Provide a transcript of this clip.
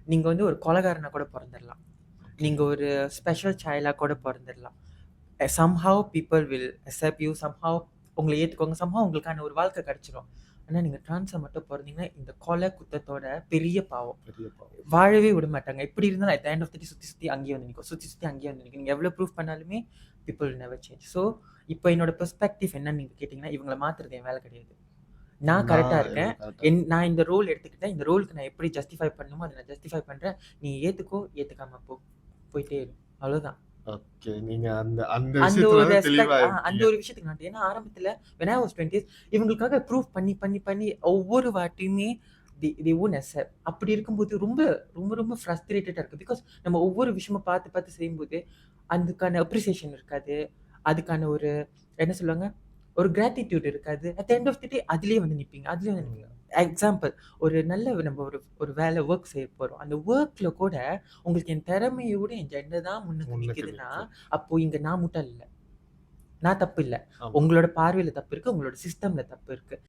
நீங்க வந்து ஒரு கொலைகாரனா கூட பொறந்துரலாம். ஓகே. நீங்க ஒரு ஸ்பெஷல் சைல்டா கூட பொறந்துரலாம். Somehow people will accept you, somehow உங்கள ஏத்துக்குவாங்க. சம்ஹவ் உங்களுக்கான ஒரு வாழ்க்கை கிடைச்சிரும். ஆனா நீங்க ட்ரான்ஸா மட்டும் பொறந்தீங்கன்னா, இந்த கொலை, குத்தத்தோட பெரிய பாவம். பெரிய பாவம். வாழவே விட மாட்டாங்க. எப்படி இருந்தாலும் at the end of the day சுத்தி, சுத்தி அங்கேயே வந்து நிக்கும். சுத்தி, சுத்தி அங்கேயே வந்து நிக்கும். நீங்க எவ்வளோ ப்ரூஃப் பண்ணாலுமே people will never change. So, இப்போ என்னோட பெர்ஸ்பெக்டிவ் என்னன்னு நீங்க கேட்டீங்கன்னா, இவங்கள மாத்துறது என் வேலை கிடையாது. நான் கரெக்ட்டா நான் இருக்கேன். எனக்கு கரெக்ட்டா இருக்கு. நான் இந்த ரோல் எடுத்துக்கிட்டேன். இந்த ரோலுக்கு நான் எப்படி ஜஸ்டிஃபை பண்ணணுமோ, அத நான் ஜஸ்டிஃபை பண்றேன். நீ ஏத்துக்கோ, ஏத்துக்காம போ. போயிட்டே இரு. அவ்வளோதான். ஓகே. நீங்க அந்த அந்த அந்த விஷயத்துல ஒரு வந்து தெளிவா ரெஸ்பெக்ட் அந்த இருக்கீங்க. ஒரு விஷயத்துக்கு நான் ஏன்னா ஆரம்பத்துல when I was 20s இவங்களுக்காக ப்ரூவ் பண்ணி, பண்ணி, பண்ணி ஒவ்வொரு வாட்டியுமே they won't accept. அப்படி இருக்கும்போது ரொம்ப, ரொம்ப, ரொம்ப ஃப்ரஸ்ட்ரேட்டடா இருக்கு. பிகாஸ் நம்ம ஒவ்வொரு விஷயமும் பார்த்து, பார்த்து செய்யும்போது, அதுக்கான அப்ரிசியேஷன் இருக்காது. அதுக்கான ஒரு என்ன சொல்லுவாங்க? ஒரு கிராட்டிட்யூட் இருக்காது. At the end of the day அதிலேயே வந்து நிப்பீங்க. அதிலேயே வந்து நிப்பீங்க. ம். எக்ஸாம்பிள் ஒரு நல்ல நம்ம ஒரு வேலை வொர்க் செய்ய போறோம். அந்த வொர்க்ல கூட உங்களுக்கு என் திறமைய விட என் ஜெண்டர் தான் முன்னுக்கு முன்னுக்கு நிக்குதுன்னா, நிக்கும். அப்போ இங்க நான் முட்டாள் இல்ல. நான் தப்பு இல்ல. ஆமா. உங்களோட பார்வையில தப்பு இருக்கு. உங்களோட சிஸ்டம்ல தப்பு இருக்கு.